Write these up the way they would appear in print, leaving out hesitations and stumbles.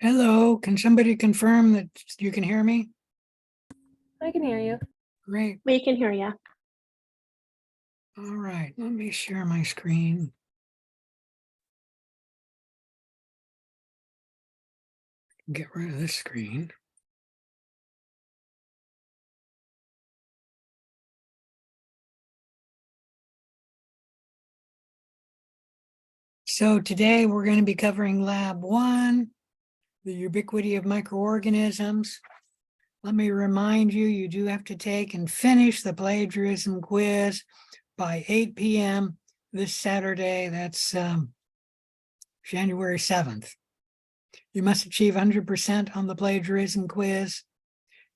Hello, can somebody confirm that you can hear me? I can hear you. Great. We can hear you. All right, let me share my screen. Get rid of this screen. So today we're going to be covering Lab 1, the ubiquity of microorganisms. Let me remind you, you do have to take and finish the plagiarism quiz by 8 p.m. this Saturday. That's January 7th. You must achieve 100% on the plagiarism quiz.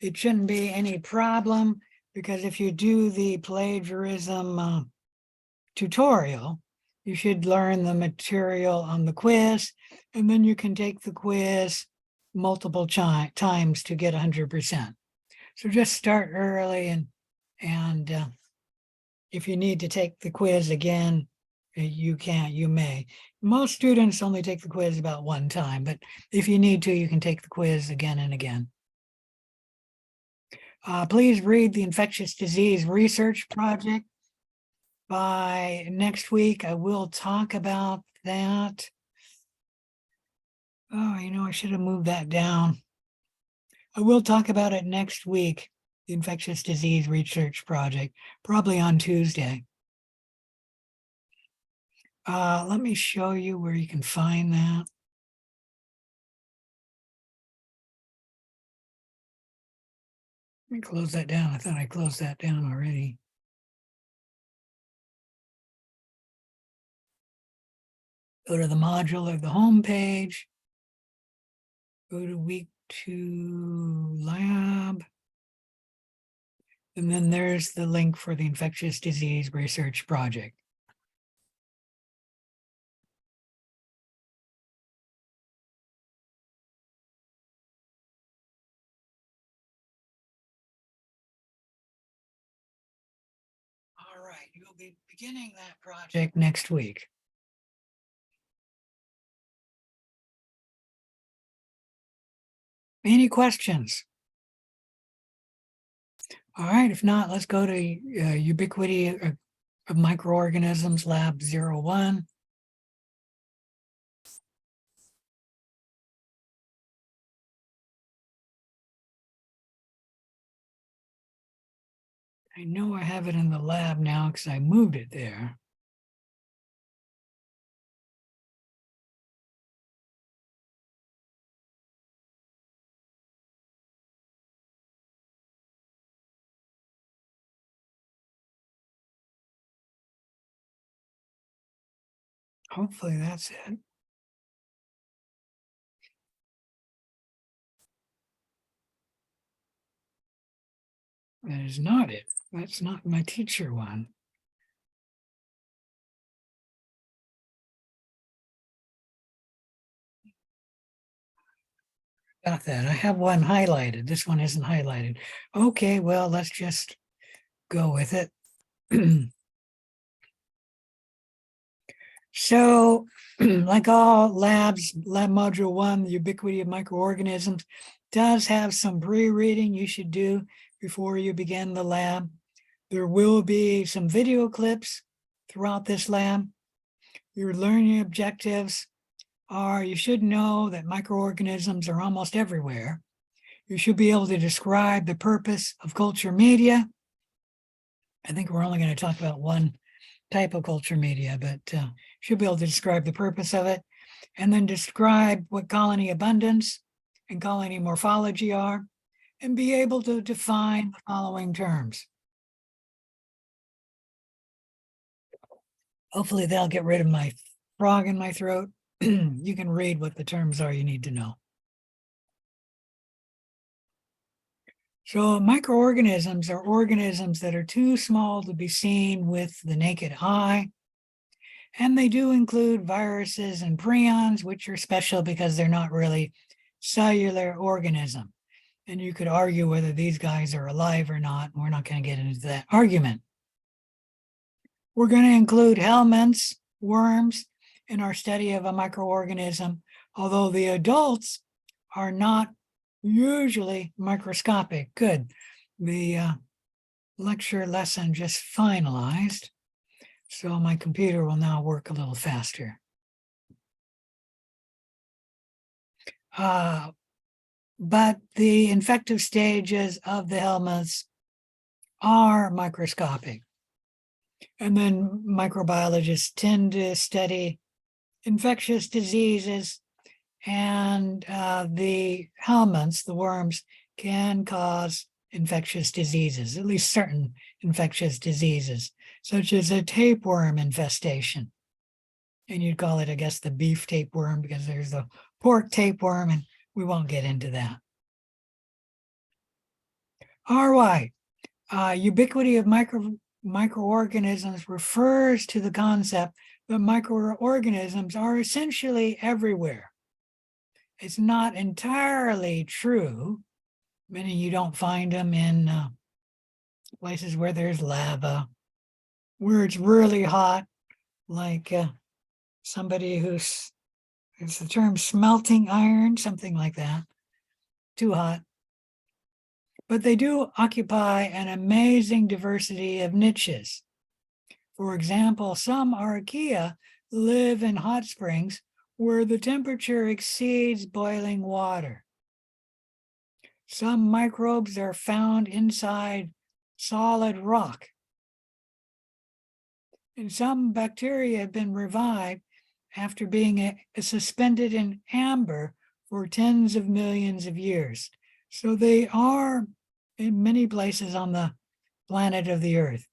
It shouldn't be any problem because if you do the plagiarism tutorial, you should learn the material on the quiz, and then you can take the quiz multiple times to get 100%. So just start early, and if you need to take the quiz again, you may. Most students only take the quiz about one time, but if you need to, you can take the quiz again and again. Please read the infectious disease research project. By next week, I will talk about that. Oh, I should have moved that down. I will talk about it next week, the infectious disease research project, probably on Tuesday. Let me show you where you can find that. Let me close that down. I thought I closed that down already. Go to the module of the home page. Go to week 2 lab. And then there's the link for the infectious disease research project. All right, you'll be beginning that project next week. Any questions? All right, if not, let's go to ubiquity of microorganisms, lab 01. I know I have it in the lab now because I moved it there. Hopefully that's it. That is not it. That's not my teacher one. Got that. I have one highlighted. This one isn't highlighted. Okay, well, let's just go with it. So, like all labs, lab module 1, the ubiquity of microorganisms, does have some pre-reading you should do before you begin the lab. There will be some video clips throughout this lab. Your learning objectives are, you should know that microorganisms are almost everywhere. You should be able to describe the purpose of culture media. I think we're only going to talk about one type of culture media, but should be able to describe the purpose of it, and then describe what colony abundance and colony morphology are, and be able to define the following terms. Hopefully they'll get rid of my frog in my throat. You can read what the terms are you need to know. So microorganisms are organisms that are too small to be seen with the naked eye. And they do include viruses and prions, which are special because they're not really cellular organism. And you could argue whether these guys are alive or not. We're not going to get into that argument. We're going to include helminths, worms, in our study of a microorganism, although the adults are not usually microscopic. Good. The lecture lesson just finalized, so my computer will now work a little faster. But the infective stages of the helminths are microscopic. And then microbiologists tend to study infectious diseases, and the helminths, the worms, can cause infectious diseases, at least certain infectious diseases, such as a tapeworm infestation. And you'd call it, I guess, the beef tapeworm, because there's the pork tapeworm, and we won't get into that. RY, ubiquity of microorganisms refers to the concept that microorganisms are essentially everywhere. It's not entirely true, meaning you don't find them in places where there's lava, where it's really hot, like somebody who's, it's the term smelting iron, something like that, too hot. But they do occupy an amazing diversity of niches. For example, some archaea live in hot springs where the temperature exceeds boiling water. Some microbes are found inside solid rock. And some bacteria have been revived after being suspended in amber for tens of millions of years. So they are in many places on the planet of the Earth,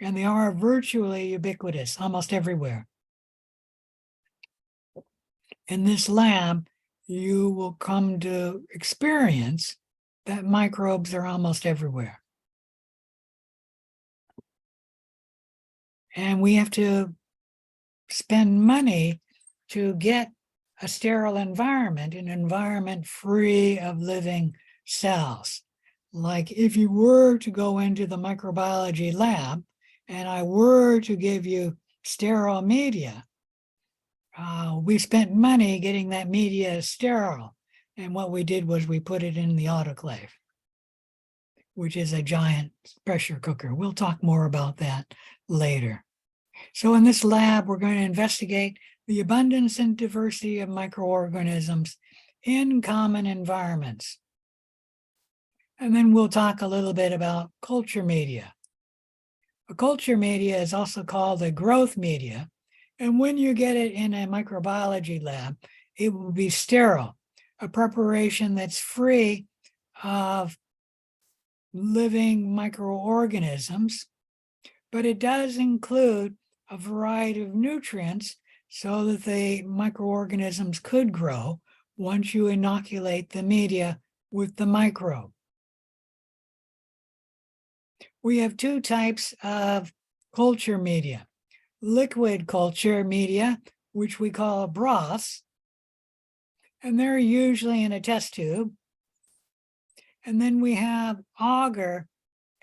and they are virtually ubiquitous, almost everywhere. In this lab, you will come to experience that microbes are almost everywhere. And we have to spend money to get a sterile environment, an environment free of living cells. Like if you were to go into the microbiology lab and I were to give you sterile media, we spent money getting that media sterile. And what we did was we put it in the autoclave, which is a giant pressure cooker. We'll talk more about that later. So in this lab, we're going to investigate the abundance and diversity of microorganisms in common environments. And then we'll talk a little bit about culture media. A culture media is also called a growth media. And when you get it in a microbiology lab, it will be sterile, a preparation that's free of living microorganisms, but it does include a variety of nutrients so that the microorganisms could grow once you inoculate the media with the microbe. We have two types of culture media. Liquid culture media, which we call broths, and they're usually in a test tube. And then we have agar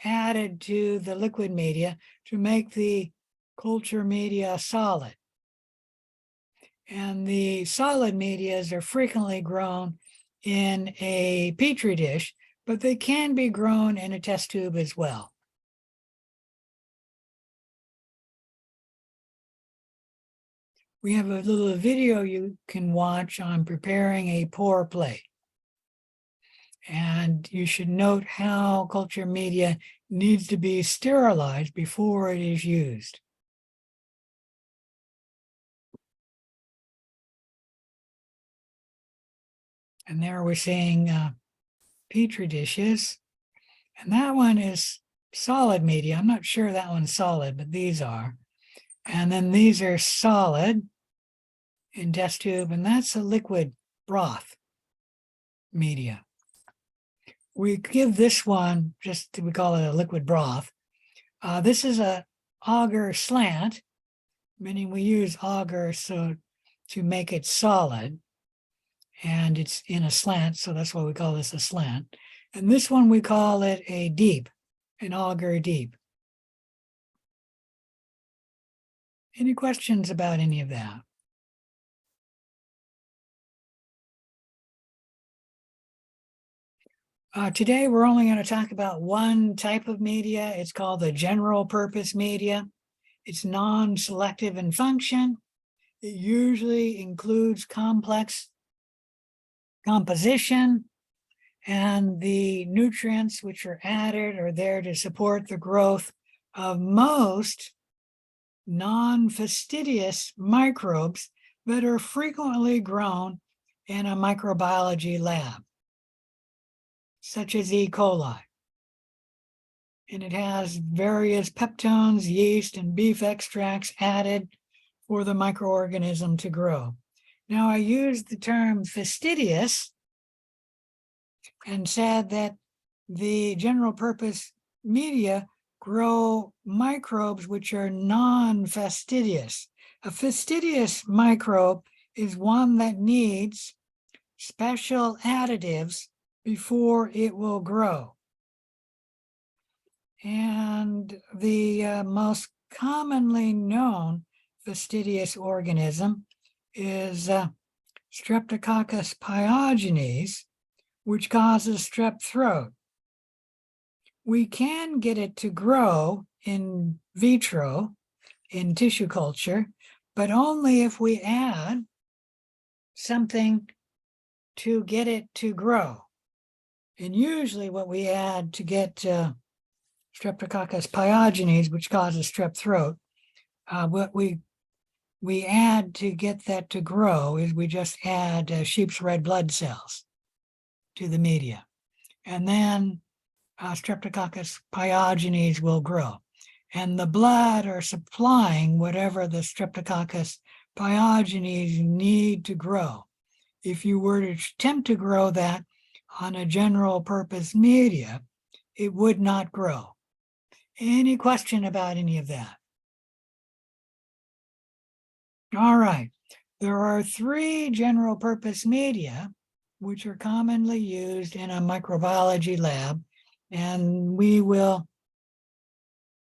added to the liquid media to make the culture media solid. And the solid medias are frequently grown in a petri dish, but they can be grown in a test tube as well. We have a little video you can watch on preparing a pour plate. And you should note how culture media needs to be sterilized before it is used. And there we're seeing petri dishes. And that one is solid media. I'm not sure that one's solid, but these are. And then these are solid in test tube, and that's a liquid broth media. We give this one, we call it a liquid broth. This is a agar slant, meaning we use agar to make it solid. And it's in a slant, so that's why we call this a slant. And this one, we call it a deep, an agar deep. Any questions about any of that? Today, we're only going to talk about one type of media. It's called the general purpose media. It's non-selective in function. It usually includes complex composition, and the nutrients which are added are there to support the growth of most non-fastidious microbes that are frequently grown in a microbiology lab, such as E. coli. And it has various peptones, yeast, and beef extracts added for the microorganism to grow. Now, I used the term fastidious and said that the general purpose media grow microbes which are non-fastidious. A fastidious microbe is one that needs special additives before it will grow. And the most commonly known fastidious organism is Streptococcus pyogenes, which causes strep throat. We can get it to grow in vitro, in tissue culture, but only if we add something to get it to grow. And usually what we add to get Streptococcus pyogenes, which causes strep throat, what we add to get that to grow is we just add sheep's red blood cells to the media. And then Streptococcus pyogenes will grow. And the blood are supplying whatever the Streptococcus pyogenes need to grow. If you were to attempt to grow that on a general purpose media, it would not grow. Any question about any of that? All right. There are 3 general purpose media which are commonly used in a microbiology lab, and we will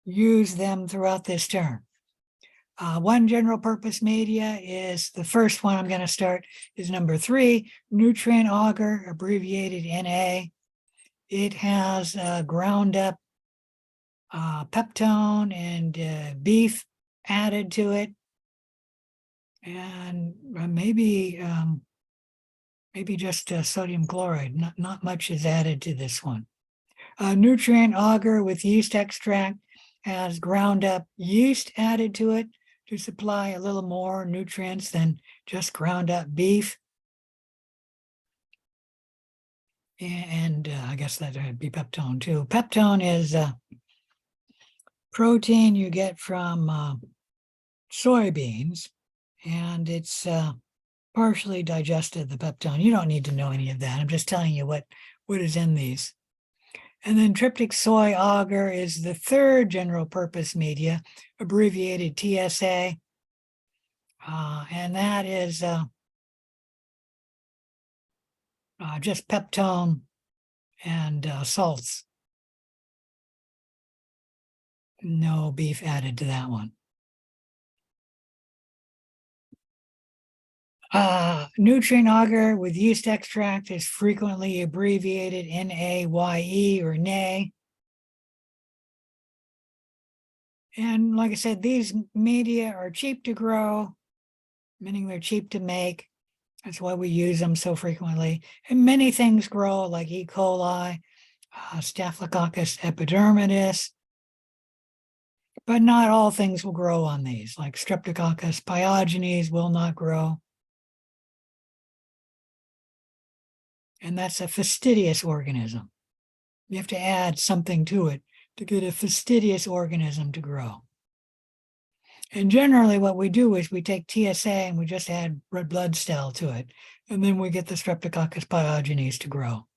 use them throughout this term. One general purpose media is, the first one I'm going to start is number 3, nutrient agar, abbreviated NA. It has ground up peptone and beef added to it, and maybe just sodium chloride. Not much is added to this one. Nutrient agar with yeast extract has ground up yeast added to it to supply a little more nutrients than just ground up beef. And I guess that would be peptone too. Peptone is protein you get from soybeans, and it's partially digested, the peptone. You don't need to know any of that. I'm just telling you what is in these. And then tryptic soy agar is the 3rd general purpose media, abbreviated TSA. And that is just peptone and salts. No beef added to that one. Nutrient agar with yeast extract is frequently abbreviated NAYE or NAY. And like I said, these media are cheap to grow, meaning they're cheap to make. That's why we use them so frequently. And many things grow, like E. coli, Staphylococcus epidermidis. But not all things will grow on these, like Streptococcus pyogenes will not grow. And that's a fastidious organism. You have to add something to it to get a fastidious organism to grow. And generally what we do is we take TSA and we just add red blood cell to it, and then we get the Streptococcus pyogenes to grow.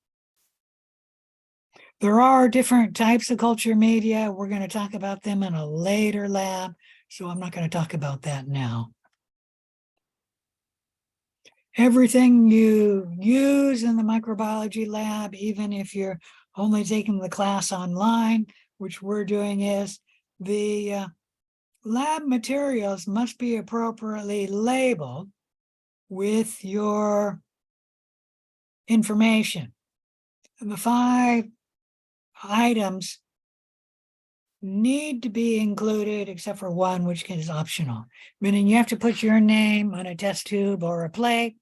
There are different types of culture media. We're going to talk about them in a later lab, so I'm not going to talk about that now. Everything you use in the microbiology lab, even if you're only taking the class online, which we're doing, is the lab materials must be appropriately labeled with your information. And the 5 items need to be included except for one, which is optional, meaning you have to put your name on a test tube or a plate.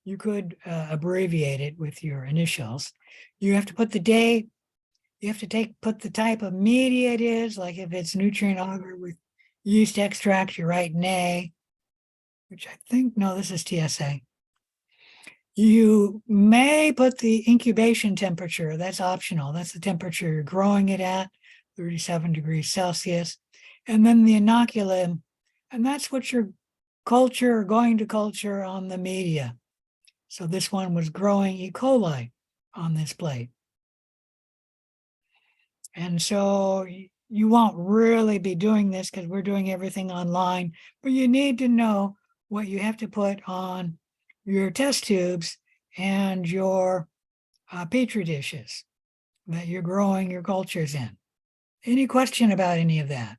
You could abbreviate it with your initials. You have to put the date. You have to put the type of media it is, like if it's nutrient agar with yeast extract, you write NA, which I think, no, this is TSA. You may put the incubation temperature, that's optional. That's the temperature you're growing it at, 37 degrees Celsius. And then the inoculum, and that's what your culture or going to culture on the media. So this one was growing E. coli on this plate. And so you won't really be doing this because we're doing everything online, but you need to know what you have to put on your test tubes and your Petri dishes that you're growing your cultures in. Any question about any of that?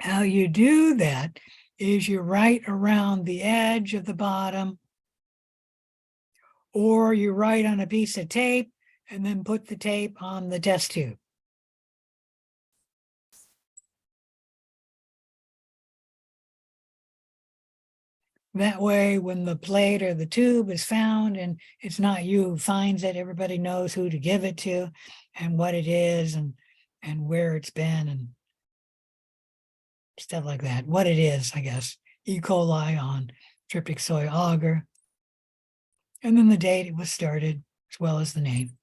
How you do that is you write around the edge of the bottom, or you write on a piece of tape and then put the tape on the test tube. That way, when the plate or the tube is found and it's not you who finds it, everybody knows who to give it to and what it is and where it's been and stuff like that. What it is, I guess. E. coli on tryptic soy agar. And then the date it was started, as well as the name.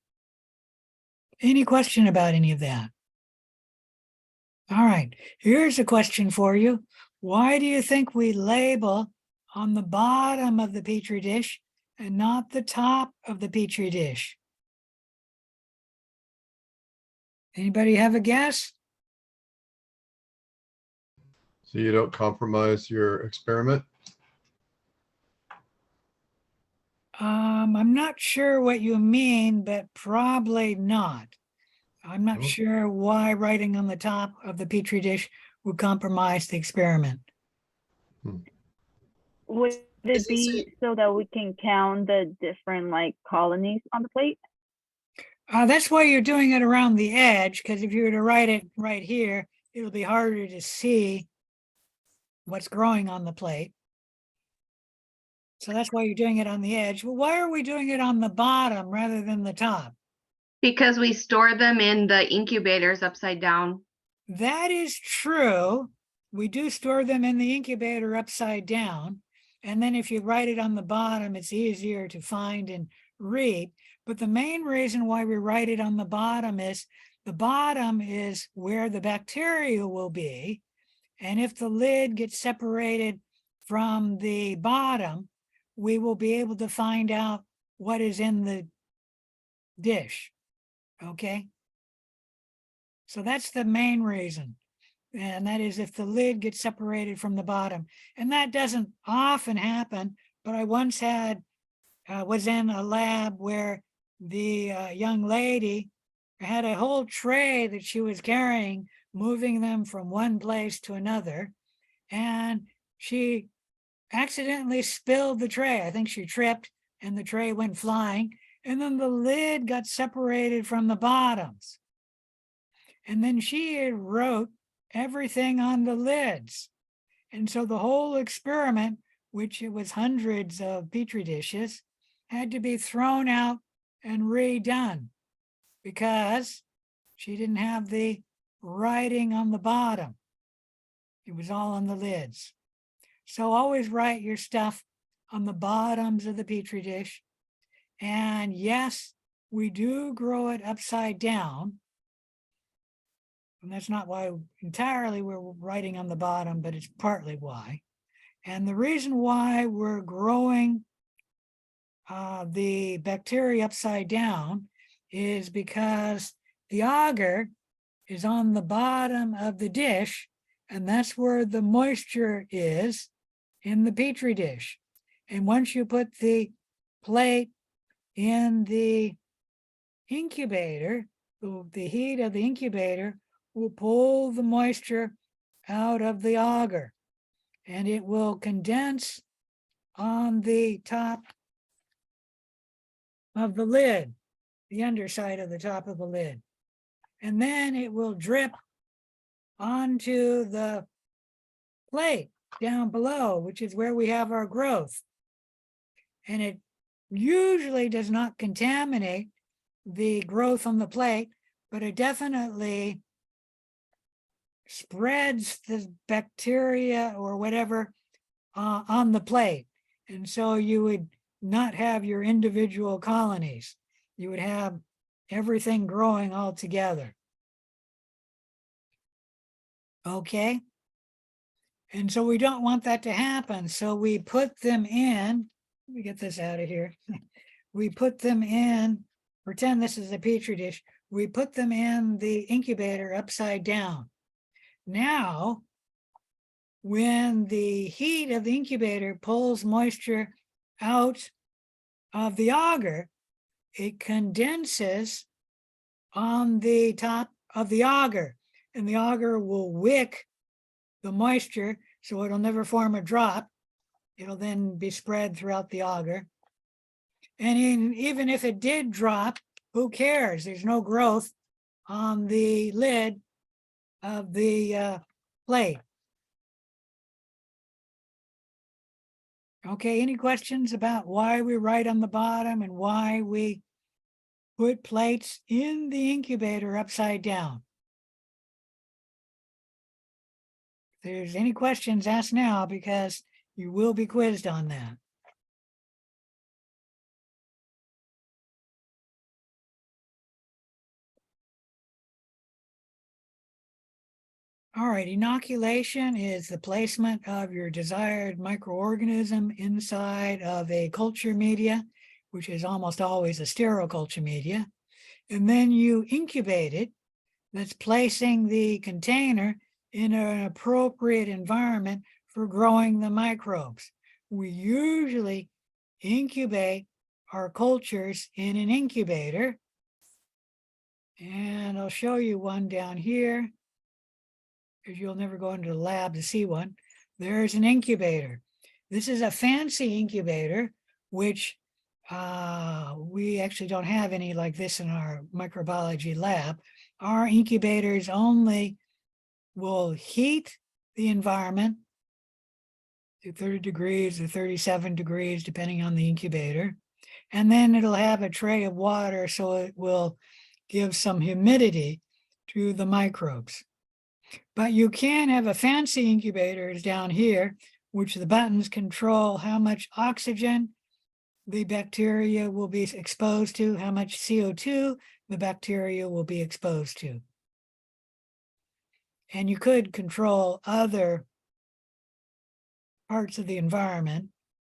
Any question about any of that? All right, here's a question for you. Why do you think we label on the bottom of the Petri dish and not the top of the Petri dish? Anybody have a guess? So you don't compromise your experiment? I'm not sure what you mean, but probably not. I'm not Oh. sure why writing on the top of the Petri dish would compromise the experiment. Would it be so that we can count the different like colonies on the plate? That's why you're doing it around the edge, because if you were to write it right here, it'll be harder to see what's growing on the plate. So that's why you're doing it on the edge. Well, why are we doing it on the bottom rather than the top? Because we store them in the incubators upside down. That is true. We do store them in the incubator upside down. And then if you write it on the bottom, it's easier to find and read. But the main reason why we write it on the bottom is where the bacteria will be. And if the lid gets separated from the bottom, we will be able to find out what is in the dish. Okay? So that's the main reason. And that is if the lid gets separated from the bottom. And that doesn't often happen, but I once was in a lab where the young lady had a whole tray that she was carrying, moving them from one place to another. And she accidentally spilled the tray. I think she tripped and the tray went flying. And then the lid got separated from the bottoms. And then she wrote everything on the lids. And so the whole experiment, which it was hundreds of Petri dishes, had to be thrown out and redone because she didn't have the writing on the bottom. It was all on the lids. So always write your stuff on the bottoms of the Petri dish. And yes, we do grow it upside down. And that's not why entirely we're writing on the bottom, but it's partly why. And the reason why we're growing the bacteria upside down is because the agar is on the bottom of the dish, and that's where the moisture is in the Petri dish. And once you put the plate in the incubator, the heat of the incubator will pull the moisture out of the agar, and it will condense on the top of the lid, the underside of the top of the lid. And then it will drip onto the plate down below, which is where we have our growth. And it usually does not contaminate the growth on the plate, but it definitely spreads the bacteria or whatever on the plate. And so you would not have your individual colonies. You would have everything growing all together. Okay. And so we don't want that to happen. So we put them in, let me get this out of here. We put them in, pretend this is a petri dish. We put them in the incubator upside down. Now, when the heat of the incubator pulls moisture out of the agar, it condenses on the top of the agar, and the agar will wick the moisture, so it'll never form a drop. It'll then be spread throughout the agar. And even if it did drop, who cares? There's no growth on the lid of the plate. Okay, any questions about why we write on the bottom and why we put plates in the incubator upside down? If there's any questions, ask now, because you will be quizzed on that. All right, inoculation is the placement of your desired microorganism inside of a culture media, which is almost always a sterile culture media. And then you incubate it. That's placing the container in an appropriate environment for growing the microbes. We usually incubate our cultures in an incubator. And I'll show you one down here, because you'll never go into the lab to see one. There's an incubator. This is a fancy incubator, which we actually don't have any like this in our microbiology lab. Our incubators only will heat the environment to 30 degrees or 37 degrees, depending on the incubator. And then it'll have a tray of water, so it will give some humidity to the microbes. But you can have a fancy incubators down here, which the buttons control how much oxygen the bacteria will be exposed to, how much CO2 the bacteria will be exposed to. And you could control other parts of the environment.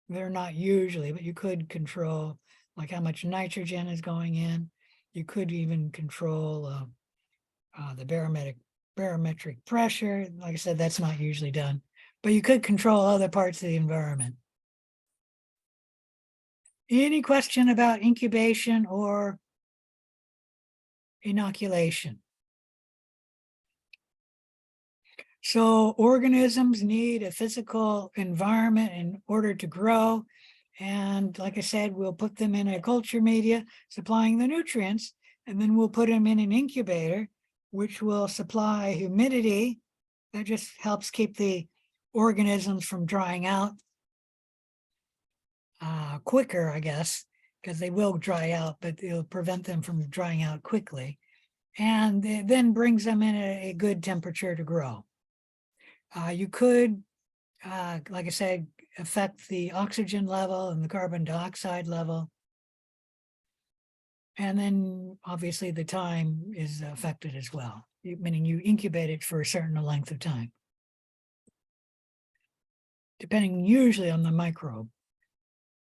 They're not usually, but you could control like how much nitrogen is going in. You could even control the barometric pressure. Like I said, that's not usually done, but you could control other parts of the environment. Any question about incubation or inoculation? So organisms need a physical environment in order to grow. And like I said, we'll put them in a culture media supplying the nutrients, and then we'll put them in an incubator, which will supply humidity. That just helps keep the organisms from drying out quicker, I guess, because they will dry out, but it'll prevent them from drying out quickly. And it then brings them in a good temperature to grow. You could, like I said, affect the oxygen level and the carbon dioxide level. And then obviously the time is affected as well, meaning you incubate it for a certain length of time, depending usually on the microbe,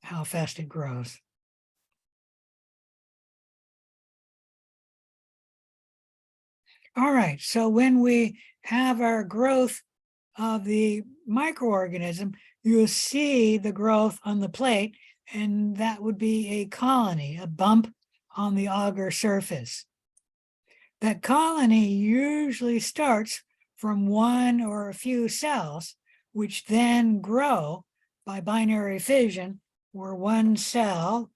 how fast it grows. All right, so when we have our growth of the microorganism, you'll see the growth on the plate, and that would be a colony, a bump on the agar surface. That colony usually starts from one or a few cells, which then grow by binary fission, where one cell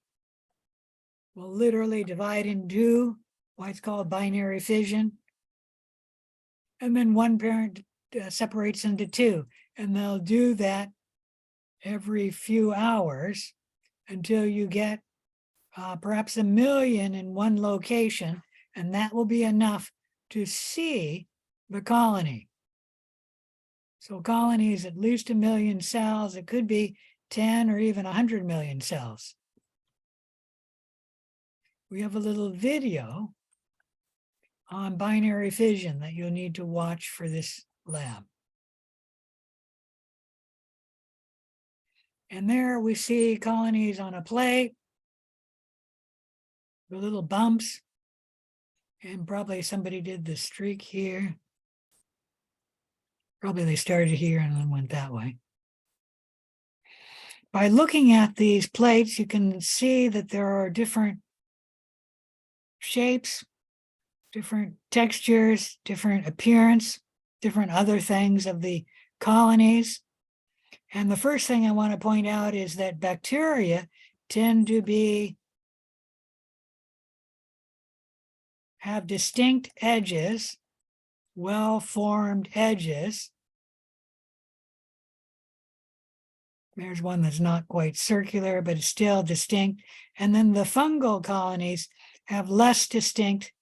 will literally divide in two, why it's called binary fission. And then one parent separates into two, and they'll do that every few hours until you get perhaps 1 million in one location, and that will be enough to see the colony. So colony is at least 1 million cells. It could be 10 or even 100 million cells. We have a little video on binary fission that you'll need to watch for this lab. And there we see colonies on a plate, the little bumps, and probably somebody did the streak here. Probably they started here and then went that way. By looking at these plates, you can see that there are different shapes, different textures, different appearance, different other things of the colonies. And the first thing I want to point out is that bacteria tend to have distinct edges, well-formed edges. There's one that's not quite circular, but it's still distinct. And then the fungal colonies have less distinct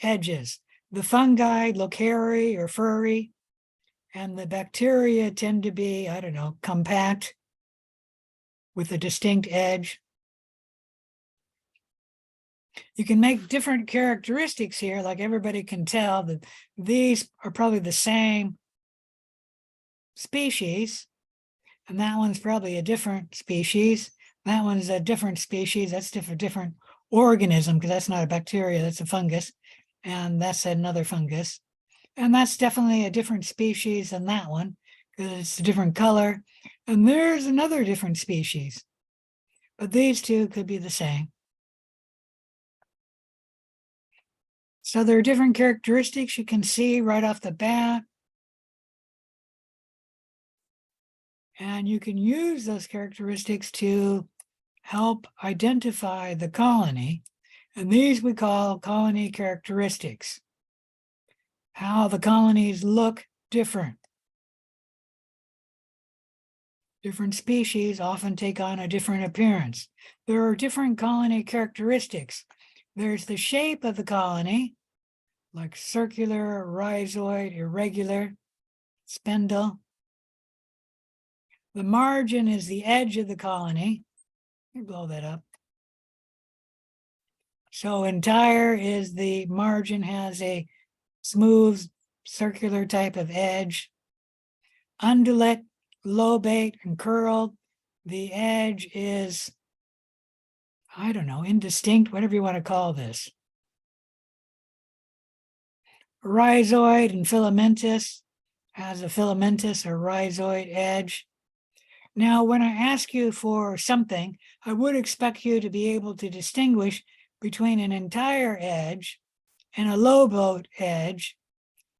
edges. The fungi look hairy or furry, and the bacteria tend to be, I don't know, compact with a distinct edge. You can make different characteristics here, like everybody can tell that these are probably the same species, and that one's probably a different species. That one's a different species. That's different organism, because that's not a bacteria, that's a fungus, and that's another fungus. And that's definitely a different species than that one, because it's a different color. And there's another different species, but these two could be the same. So there are different characteristics you can see right off the bat. And you can use those characteristics to help identify the colony. And these we call colony characteristics. How the colonies look different. Different species often take on a different appearance. There are different colony characteristics. There's the shape of the colony, like circular, rhizoid, irregular, spindle. The margin is the edge of the colony. Let me blow that up. So entire is the margin has a smooth circular type of edge. Undulate, lobate, and curled. The edge is, I don't know, indistinct, whatever you want to call this. Rhizoid and filamentous has a filamentous or rhizoid edge. Now, when I ask you for something, I would expect you to be able to distinguish between an entire edge and a lobate edge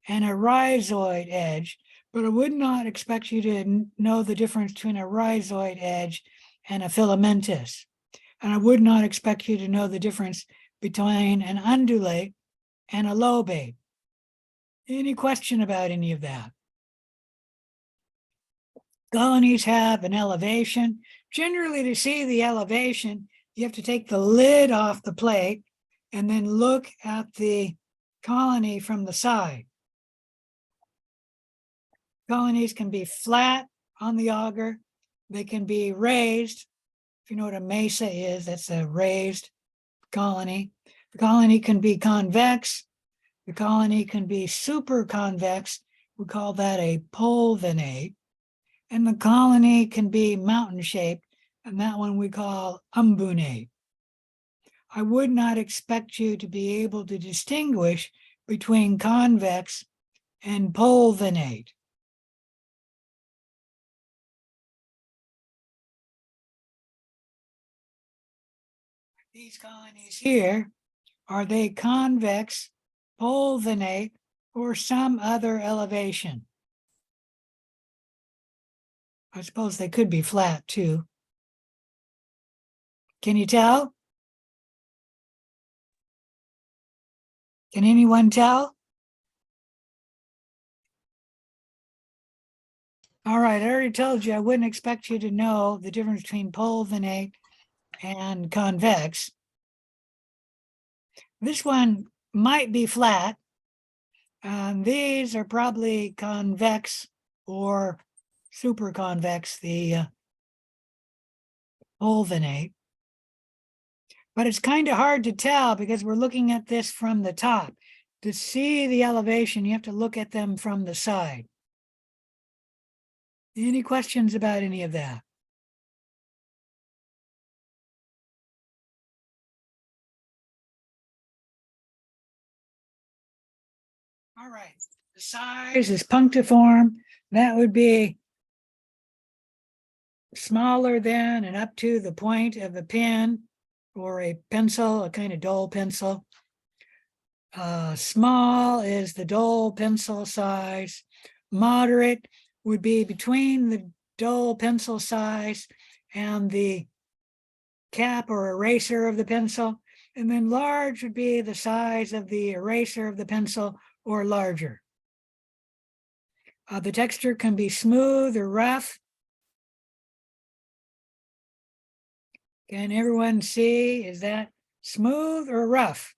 and a rhizoid edge, but I would not expect you to know the difference between a rhizoid edge and a filamentous. And I would not expect you to know the difference between an undulate and a lobate. Any question about any of that? Colonies have an elevation. Generally, to see the elevation, you have to take the lid off the plate and then look at the colony from the side. Colonies can be flat on the auger. They can be raised. If you know what a mesa is, that's a raised colony. The colony can be convex. The colony can be super convex. We call that a pulvinate. And the colony can be mountain shaped, and that one we call umbunate. I would not expect you to be able to distinguish between convex and pulvinate. These colonies here, are they convex, pulvinate, or some other elevation? I suppose they could be flat too. Can you tell? Can anyone tell? All right, I already told you I wouldn't expect you to know the difference between pulvinate and convex. This one might be flat. These are probably convex or super convex, the pulvinate. But it's kind of hard to tell because we're looking at this from the top. To see the elevation, you have to look at them from the side. Any questions about any of that? All right, the size is punctiform. That would be smaller than and up to the point of a pen or a pencil, a kind of dull pencil. Small is the dull pencil size. Moderate would be between the dull pencil size and the cap or eraser of the pencil. And then large would be the size of the eraser of the pencil or larger. The texture can be smooth or rough. Can everyone see? Is that smooth or rough?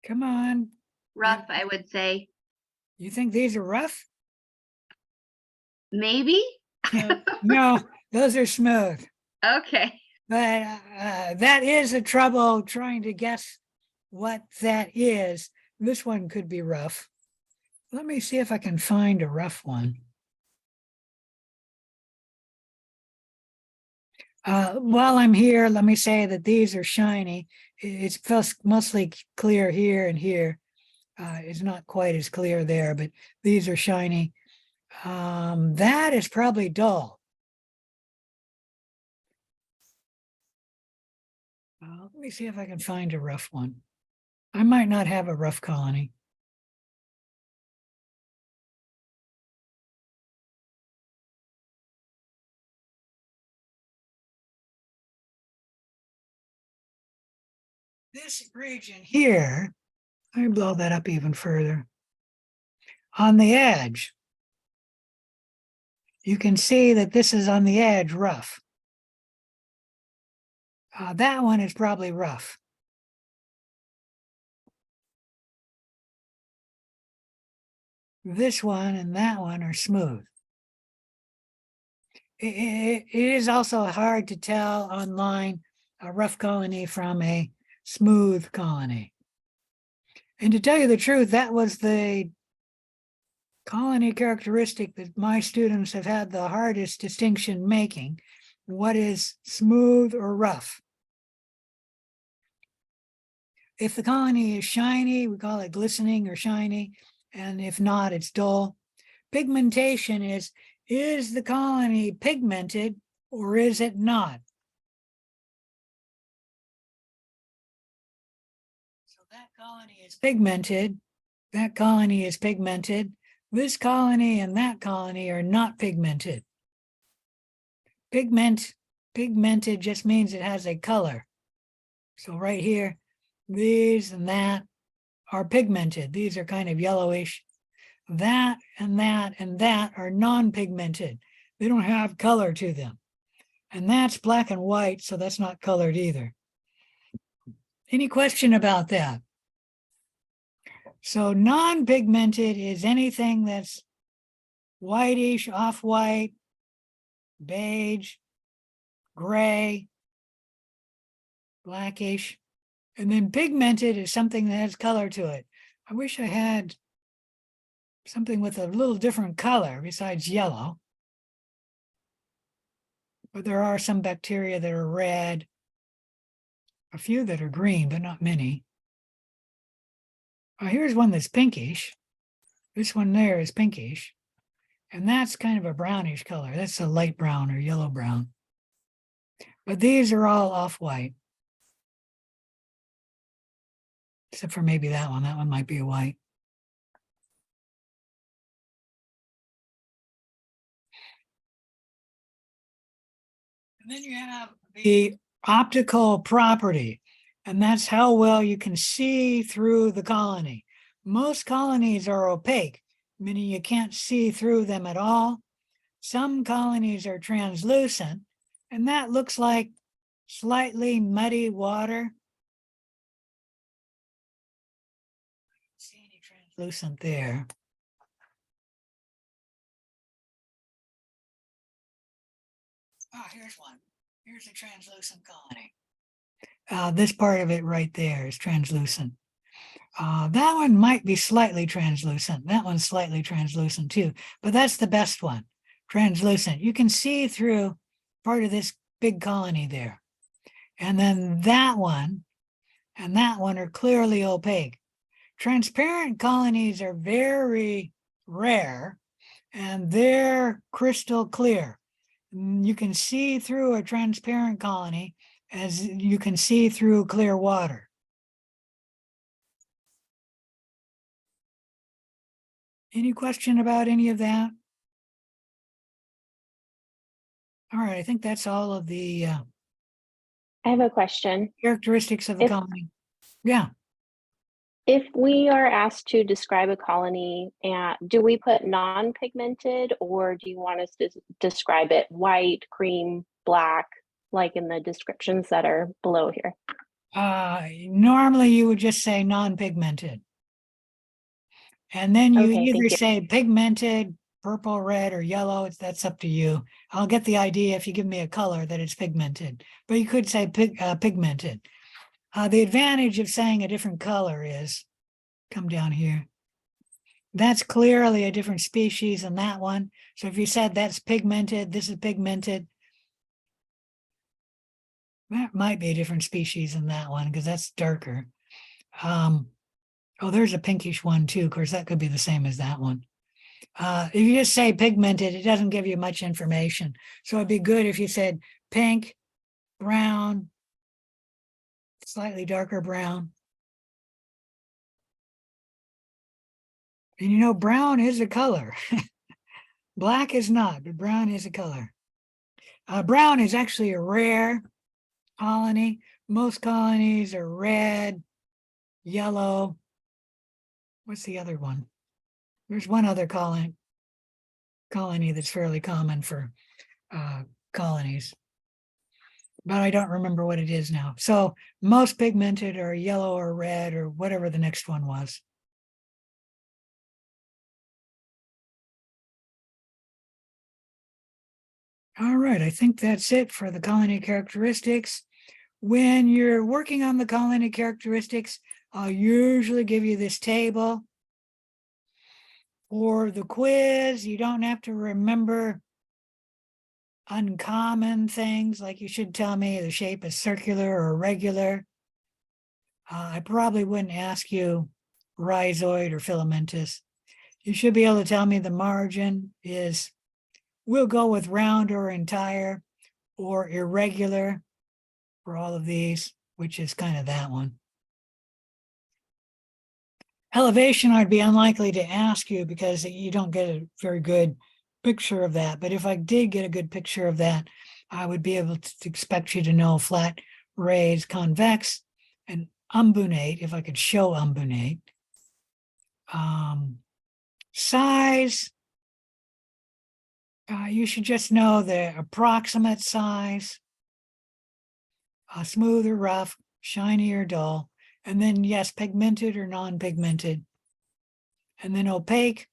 Come on. Rough, I would say. You think these are rough? Maybe? No, those are smooth. Okay. But that is a trouble trying to guess what that is. This one could be rough. Let me see if I can find a rough one. While I'm here, let me say that these are shiny. It's mostly clear here and here. It's not quite as clear there, but these are shiny. That is probably dull. Let me see if I can find a rough one. I might not have a rough colony. This region here, let me blow that up even further. On the edge, you can see that this is on the edge rough. That one is probably rough. This one and that one are smooth. It is also hard to tell online a rough colony from a smooth colony. And to tell you the truth, that was the colony characteristic that my students have had the hardest distinction making. What is smooth or rough? If the colony is shiny, we call it glistening or shiny. And if not, it's dull. Pigmentation is the colony pigmented or is it not? So that colony is pigmented. That colony is pigmented. This colony and that colony are not pigmented. Pigmented just means it has a color. So right here, these and that are pigmented. These are kind of yellowish. That and that and that are non-pigmented. They don't have color to them. And that's black and white, so that's not colored either. Any question about that? So non-pigmented is anything that's whitish, off-white, beige, gray, blackish. And then pigmented is something that has color to it. I wish I had something with a little different color besides yellow. But there are some bacteria that are red, a few that are green, but not many. Here's one that's pinkish. This one there is pinkish. And that's kind of a brownish color. That's a light brown or yellow brown. But these are all off-white. Except for maybe that one. That one might be a white. And then you have the optical property. And that's how well you can see through the colony. Most colonies are opaque, meaning you can't see through them at all. Some colonies are translucent, and that looks like slightly muddy water. I don't see any translucent there. Oh, here's one. Here's a translucent colony. This part of it right there is translucent. That one might be slightly translucent. That one's slightly translucent too, but that's the best one, translucent. You can see through part of this big colony there. And then that one and that one are clearly opaque. Transparent colonies are very rare and they're crystal clear. You can see through a transparent colony as you can see through clear water. Any question about any of that? All right, I think that's all of the I have a question. characteristics of the If- colony. Yeah, If we are asked to describe a colony, do we put non-pigmented, or do you want us to describe it white, cream, black, like in the descriptions that are below here? normally you would just say non-pigmented. And then you Okay, thank either you. say pigmented, purple, red, or yellow. That's up to you. I'll get the idea if you give me a color that it's pigmented, but you could say pigmented. The advantage of saying a different color is, come down here. That's clearly a different species than that one. So if you said that's pigmented, this is pigmented, that might be a different species than that one because that's darker. Oh, there's a pinkish one too. Of course, that could be the same as that one. If you just say pigmented, it doesn't give you much information. So it'd be good if you said pink, brown, slightly darker brown. And you know, brown is a color. Black is not, but brown is a color. Brown is actually a rare colony. Most colonies are red, yellow. What's the other one? There's one other colony that's fairly common for colonies, but I don't remember what it is now. So most pigmented are yellow or red or whatever the next one was. All right, I think that's it for the colony characteristics. When you're working on the colony characteristics, I'll usually give you this table. For the quiz, you don't have to remember uncommon things, like you should tell me the shape is circular or irregular. I probably wouldn't ask you rhizoid or filamentous. You should be able to tell me the margin is, we'll go with round or entire or irregular for all of these, which is kind of that one. Elevation, I'd be unlikely to ask you because you don't get a very good picture of that. But if I did get a good picture of that, I would be able to expect you to know flat, raised, convex, and umbunate, if I could show umbunate. Size, you should just know the approximate size, smooth or rough, shiny or dull, and then yes, pigmented or non-pigmented, and then opaque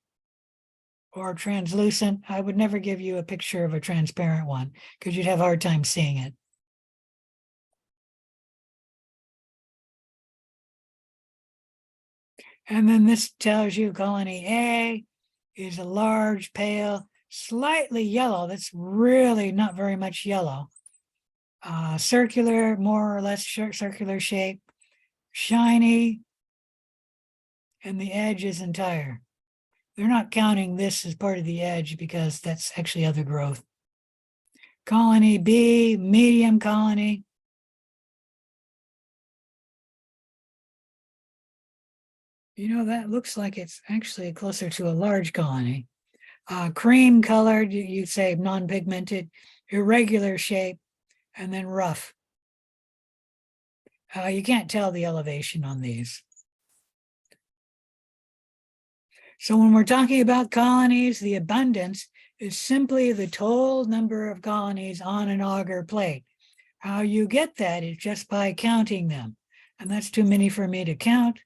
or translucent. I would never give you a picture of a transparent one because you'd have a hard time seeing it. And then this tells you colony A is a large, pale, slightly yellow. That's really not very much yellow. Circular, more or less circular shape, shiny, and the edge is entire. They're not counting this as part of the edge because that's actually other growth. Colony B, medium colony. You know, that looks like it's actually closer to a large colony. Cream colored, you say non-pigmented, irregular shape, and then rough. You can't tell the elevation on these. So when we're talking about colonies, the abundance is simply the total number of colonies on an agar plate. How you get that is just by counting them. And that's too many for me to count.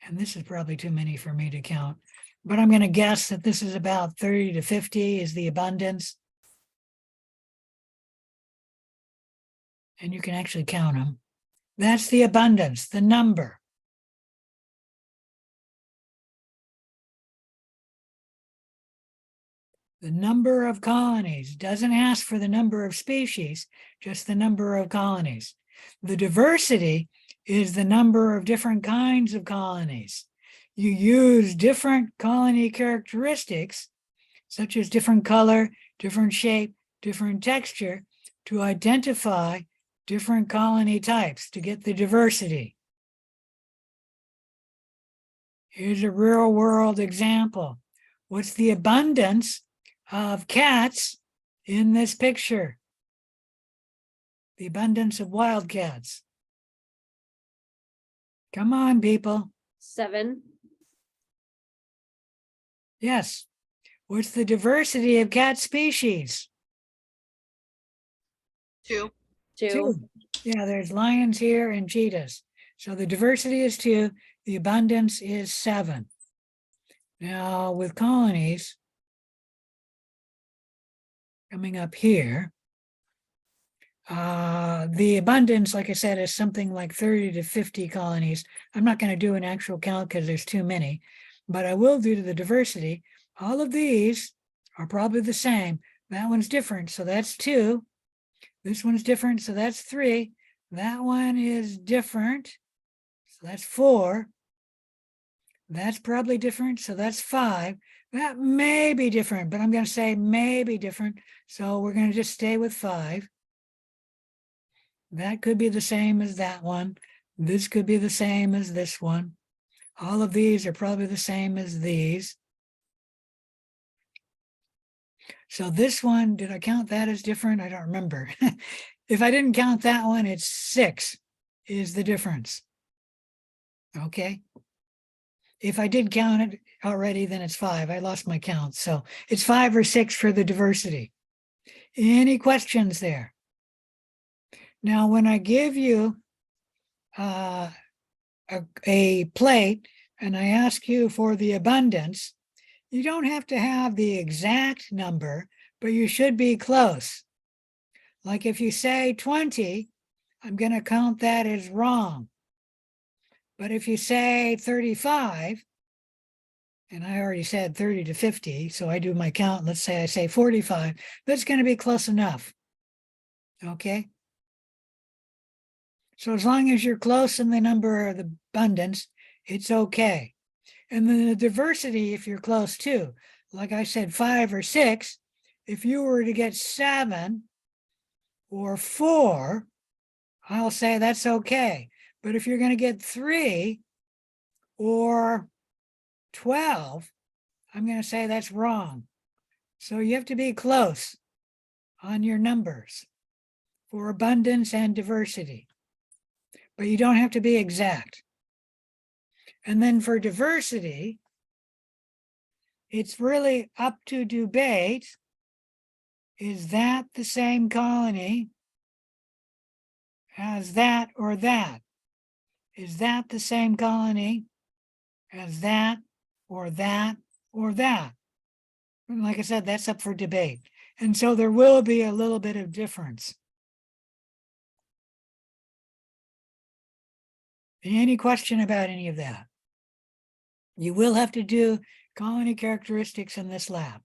And this is probably too many for me to count. But I'm going to guess that this is about 30 to 50 is the abundance. And you can actually count them. That's the abundance, the number. The number of colonies doesn't ask for the number of species, just the number of colonies. The diversity is the number of different kinds of colonies. You use different colony characteristics, such as different color, different shape, different texture, to identify different colony types to get the diversity. Here's a real world example. What's the abundance of cats in this picture? The abundance of wildcats. Come on, people. 7. Yes. What's the diversity of cat species? 2. 2. Yeah, there's lions here and cheetahs. So the diversity is 2. The abundance is 7. Now with colonies, coming up here, the abundance, like I said, is something like 30 to 50 colonies. I'm not going to do an actual count because there's too many, but I will do to the diversity. All of these are probably the same. That one's different, so that's 2. This one's different, so that's 3. That one is different, so that's 4. That's probably different, so that's 5. That may be different, but I'm going to say may be different, so we're going to just stay with 5. That could be the same as that one. This could be the same as this one. All of these are probably the same as these. So this one, did I count that as different? I don't remember. If I didn't count that one, it's 6 is the difference. Okay. If I did count it already, then it's 5. I lost my count. So it's 5 or 6 for the diversity. Any questions there? Now, when I give you a plate and I ask you for the abundance, you don't have to have the exact number, but you should be close. Like if you say 20, I'm going to count that as wrong. But if you say 35, and I already said 30 to 50, so I do my count, let's say I say 45, that's going to be close enough. Okay? So as long as you're close in the number of the abundance, it's okay. And then the diversity, if you're close too, like I said, 5 or 6, if you were to get 7 or 4, I'll say that's okay. But if you're going to get 3 or 12, I'm going to say that's wrong. So you have to be close on your numbers for abundance and diversity, but you don't have to be exact. And then for diversity, it's really up to debate. Is that the same colony as that or that? Is that the same colony as that or that or that? And like I said, that's up for debate. And so there will be a little bit of difference. Any question about any of that? You will have to do colony characteristics in this lab.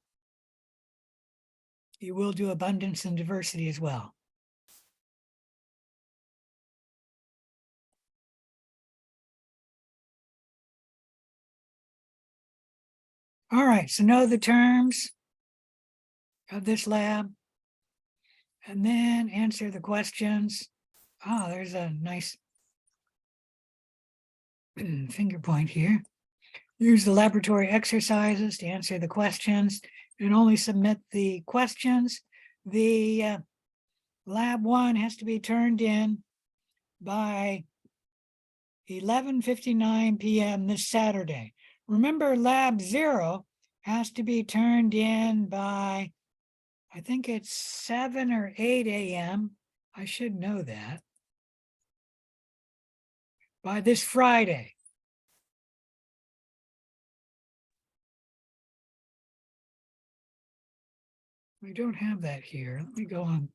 You will do abundance and diversity as well. All right, so know the terms of this lab and then answer the questions. Oh, there's a nice finger point here. Use the laboratory exercises to answer the questions and only submit the questions. The lab 1 has to be turned in by 11:59 p.m. this Saturday. Remember, lab 0 has to be turned in by, I think it's 7 or 8 a.m. I should know that. By this Friday. We don't have that here. Let me go on.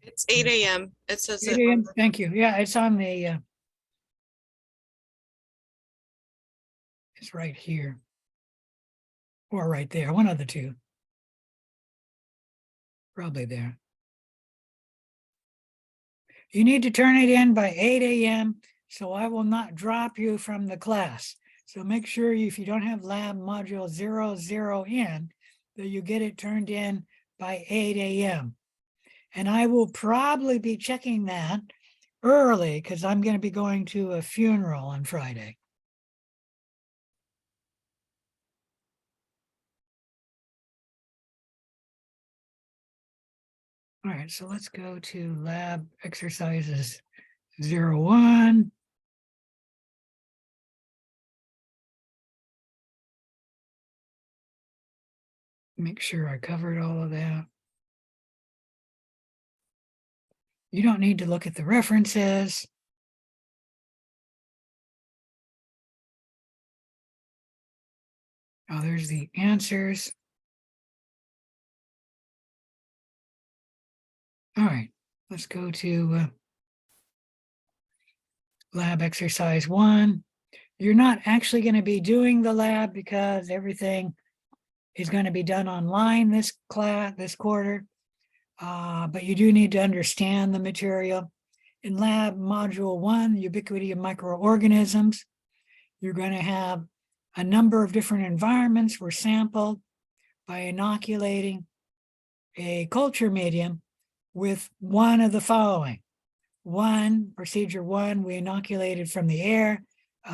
It's 8 a.m. It says 8 it. a.m. Thank you. Yeah, it's on the, it's right here. Or right there, one of the two. Probably there. You need to turn it in by 8 a.m. so I will not drop you from the class. So make sure if you don't have lab module 00 in, that you get it turned in by 8 a.m. And I will probably be checking that early because I'm going to be going to a funeral on Friday. All right, so let's go to lab exercises 01. Make sure I covered all of that. You don't need to look at the references. Oh, there's the answers. All right, let's go to lab exercise 1. You're not actually going to be doing the lab because everything is going to be done online this quarter. But you do need to understand the material. In lab module 1, ubiquity of microorganisms, you're going to have a number of different environments were sampled by inoculating a culture medium with one of the following. Procedure 1, we inoculated from the air.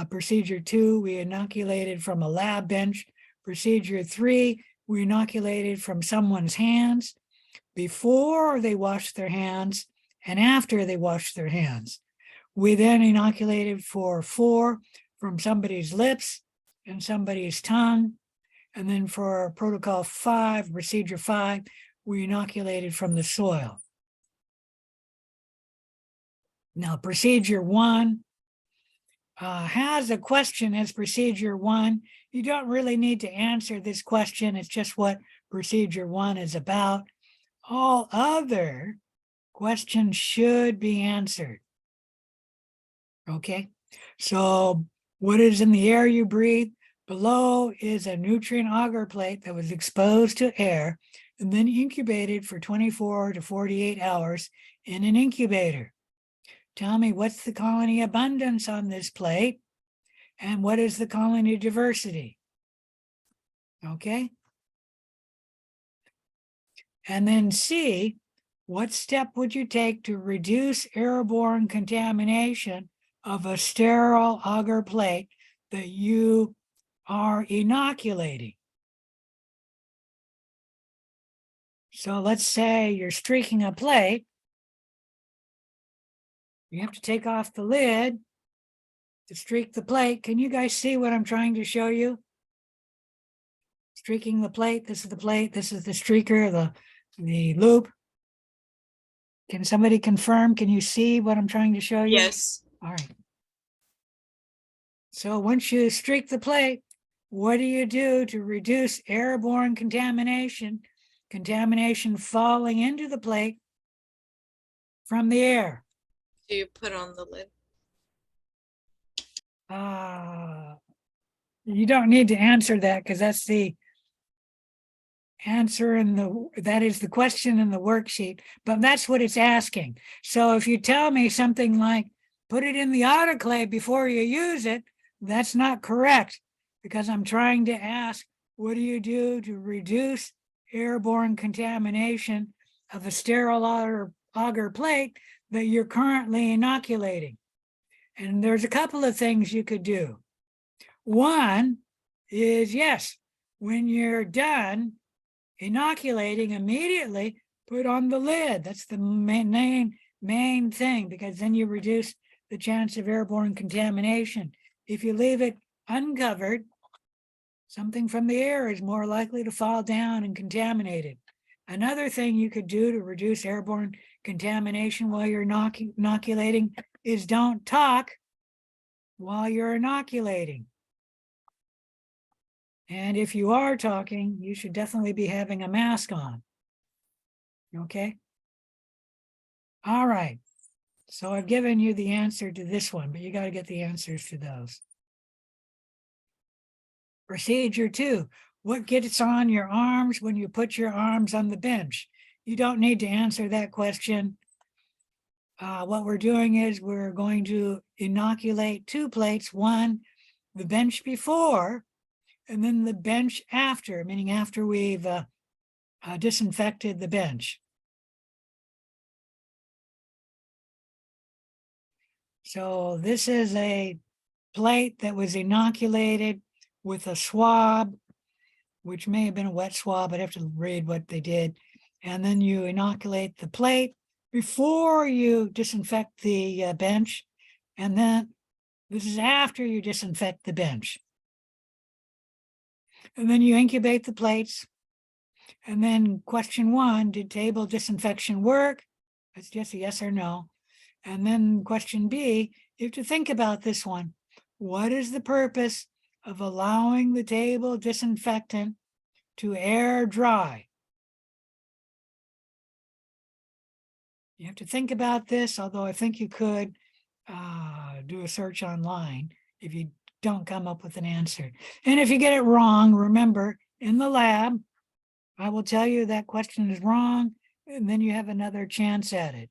Procedure 2, we inoculated from a lab bench. Procedure 3, we inoculated from someone's hands before they washed their hands and after they washed their hands. We then inoculated for 4 from somebody's lips and somebody's tongue. And then for protocol 5, procedure 5, we inoculated from the soil. Now, procedure 1 has a question as procedure 1. You don't really need to answer this question. It's just what procedure 1 is about. All other questions should be answered. Okay, so what is in the air you breathe? Below is a nutrient agar plate that was exposed to air and then incubated for 24 to 48 hours in an incubator. Tell me, what's the colony abundance on this plate? And what is the colony diversity? Okay. And then C, what step would you take to reduce airborne contamination of a sterile agar plate that you are inoculating? So let's say you're streaking a plate. You have to take off the lid to streak the plate. Can you guys see what I'm trying to show you? Streaking the plate. This is the plate. This is the streaker, the loop. Can somebody confirm? Can you see what I'm trying to show you? Yes. All right. So once you streak the plate, what do you do to reduce airborne contamination? Contamination falling into the plate from the air. Do you put on the lid? You don't need to answer that because that's the answer that is the question in the worksheet, but that's what it's asking. So if you tell me something like, put it in the autoclave before you use it, that's not correct because I'm trying to ask, what do you do to reduce airborne contamination of a sterile agar plate that you're currently inoculating? And there's a couple of things you could do. One is, yes, when you're done inoculating, immediately put on the lid. That's the main main thing, because then you reduce the chance of airborne contamination. If you leave it uncovered, something from the air is more likely to fall down and contaminate it. Another thing you could do to reduce airborne contamination while you're inoculating is don't talk while you're inoculating. And if you are talking, you should definitely be having a mask on. Okay? All right. So I've given you the answer to this one, but you got to get the answers to those. Procedure 2, what gets on your arms when you put your arms on the bench? You don't need to answer that question. What we're doing is we're going to inoculate 2 plates, one, the bench before, and then the bench after, meaning after we've disinfected the bench. So this is a plate that was inoculated with a swab, which may have been a wet swab. I'd have to read what they did. And then you inoculate the plate before you disinfect the bench. And then this is after you disinfect the bench. And then you incubate the plates. And then question 1, did table disinfection work? That's just a yes or no. And then question B, you have to think about this one. What is the purpose of allowing the table disinfectant to air dry? You have to think about this, although I think you could do a search online if you don't come up with an answer. And if you get it wrong, remember, in the lab, I will tell you that question is wrong, and then you have another chance at it.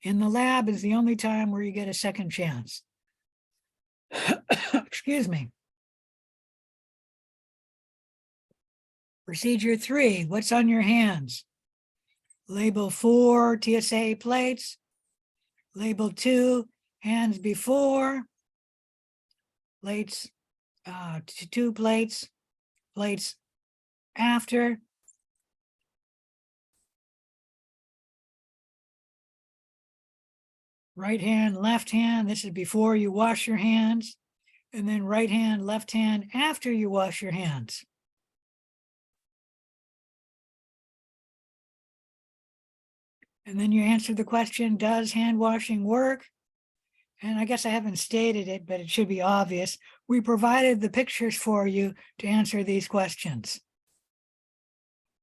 In the lab is the only time where you get a second chance. Excuse me. Procedure 3, what's on your hands? Label 4, TSA plates. Label 2, hands before. Plates, 2 plates. Plates after. Right hand, left hand, this is before you wash your hands. And then right hand, left hand after you wash your hands. And then you answer the question, does hand washing work? And I guess I haven't stated it, but it should be obvious. We provided the pictures for you to answer these questions,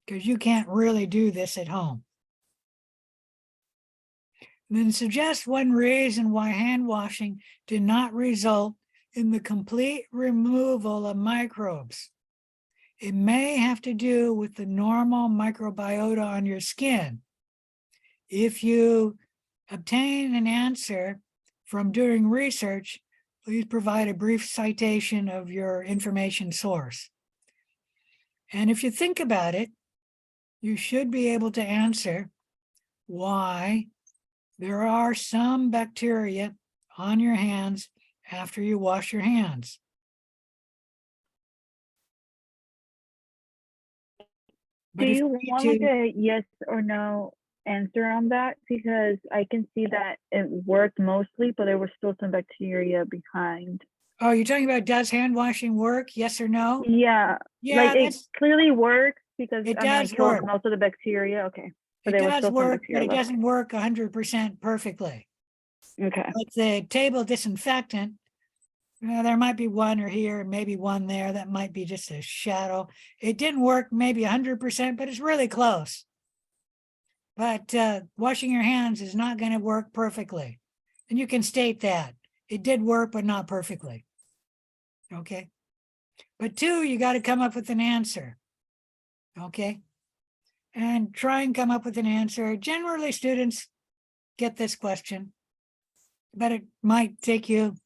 because you can't really do this at home. And then suggest one reason why hand washing did not result in the complete removal of microbes. It may have to do with the normal microbiota on your skin. If you obtain an answer from doing research, please provide a brief citation of your information source. And if you think about it, you should be able to answer why there are some bacteria on your hands after you wash your hands. Do you want like a yes or no answer on that? Because I can see that it worked mostly, but there were still some bacteria behind. Oh, you're talking about does hand washing work? Yes or no? Yeah, Yeah, like it clearly works because it I mean, does it killed work. most of the bacteria. Okay, but It there was does still some work, but bacteria it left. doesn't work 100% perfectly. Okay. Like the table disinfectant, there might be one or here, maybe one there. That might be just a shadow. It didn't work maybe 100%, but it's really close. But washing your hands is not going to work perfectly. And you can state that. It did work, but not perfectly. Okay. But 2, you got to come up with an answer. Okay. And try and come up with an answer. Generally, students get this question, but it might take you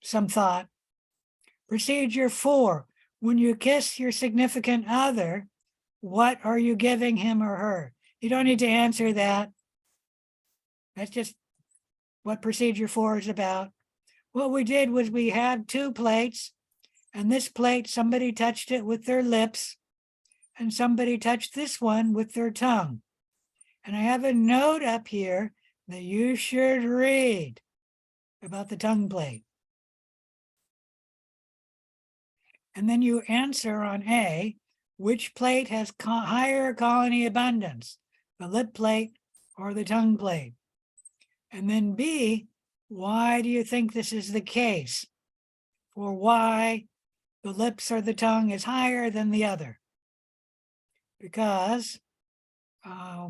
some thought. Procedure 4, when you kiss your significant other, what are you giving him or her? You don't need to answer that. That's just what procedure 4 is about. What we did was we had 2 plates, and this plate, somebody touched it with their lips, and somebody touched this one with their tongue. And I have a note up here that you should read about the tongue plate. And then you answer on A, which plate has higher colony abundance, the lip plate or the tongue plate? And then B, why do you think this is the case? Or why the lips or the tongue is higher than the other? Because I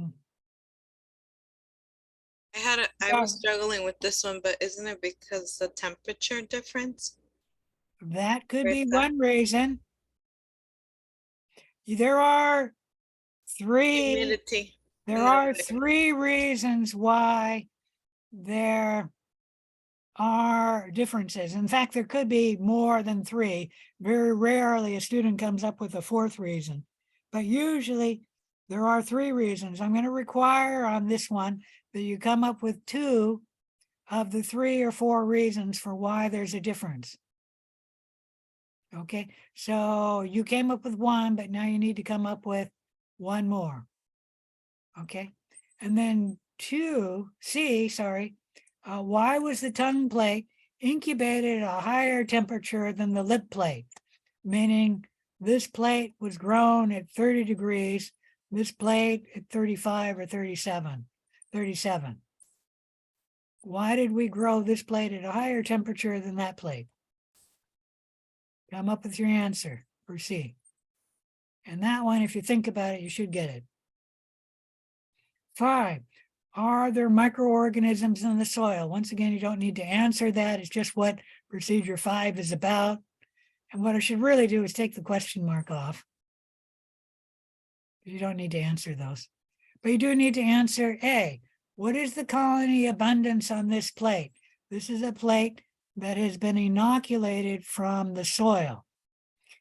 was struggling with this one, but isn't it because the temperature difference? that could Right, be that- one reason. There are three Humidity. There and are the- 3 reasons why there are differences. In fact, there could be more than 3. Very rarely a student comes up with a 4th reason, but usually there are 3 reasons. I'm going to require on this one that you come up with 2 of the 3 or 4 reasons for why there's a difference. Okay, so you came up with 1, but now you need to come up with 1 more. Okay, and then 2C, sorry, why was the tongue plate incubated at a higher temperature than the lip plate? Meaning this plate was grown at 30 degrees, this plate at 35 or 37. Why did we grow this plate at a higher temperature than that plate? Come up with your answer for C. And that one, if you think about it, you should get it. 5, are there microorganisms in the soil? Once again, you don't need to answer that. It's just what procedure 5 is about. And what I should really do is take the question mark off. You don't need to answer those. But you do need to answer A. What is the colony abundance on this plate? This is a plate that has been inoculated from the soil.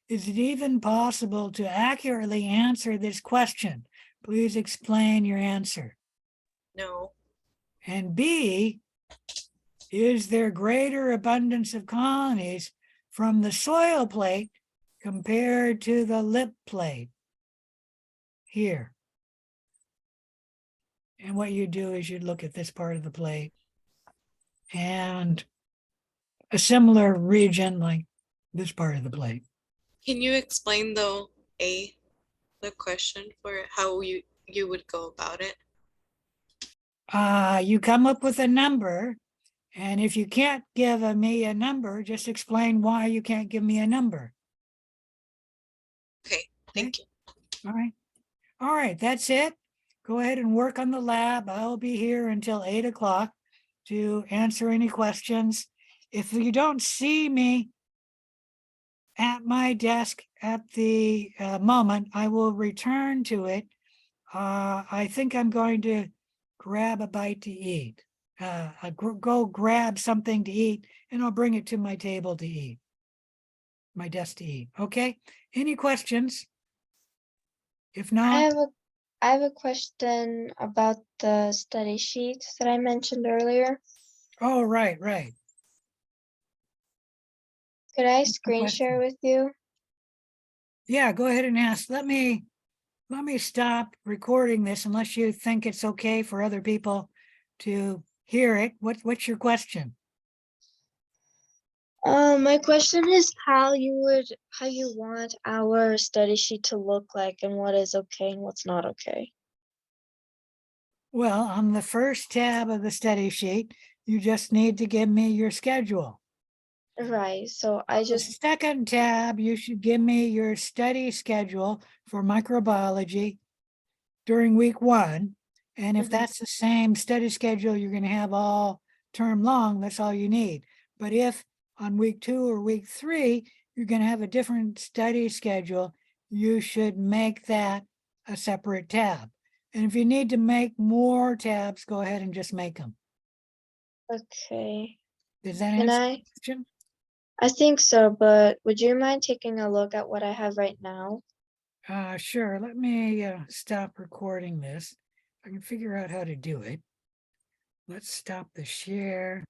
Is it even possible to accurately answer this question? Please explain your answer. No. And B, is there greater abundance of colonies from the soil plate compared to the lip plate here? And what you do is you look at this part of the plate and a similar region like this part of the plate. Can you explain though the question for how you would go about it? You come up with a number, and if you can't give me a number, just explain why you can't give me a number. Okay, thank you. All right. All right, that's it. Go ahead and work on the lab. I'll be here until 8 o'clock to answer any questions. If you don't see me at my desk at the moment, I will return to it. I think I'm going to grab a bite to eat. Go grab something to eat, and I'll bring it to my table to eat, my desk to eat. Okay, any questions? If not, I have a question about the study sheet that I mentioned earlier. oh, right. Could I What's the screen share question? with you? Yeah, go ahead and ask. Let me stop recording this unless you think it's okay for other people to hear it. What's your question? My question is how you want our study sheet to look like and what is okay and what's not okay. Well, on the first tab of the study sheet, you just need to give me your schedule. Right, so I The just, second tab, you should give me your study schedule for microbiology during week 1. And if Mhm. that's the same study schedule you're going to have all term long, that's all you need. But if on week 2 or week 3, you're going to have a different study schedule, you should make that a separate tab. And if you need to make more tabs, go ahead and just make them. okay. Does that Can answer I? the question? I think so, but would you mind taking a look at what I have right now? Sure. Let me stop recording this. I can figure out how to do it. Let's stop the share.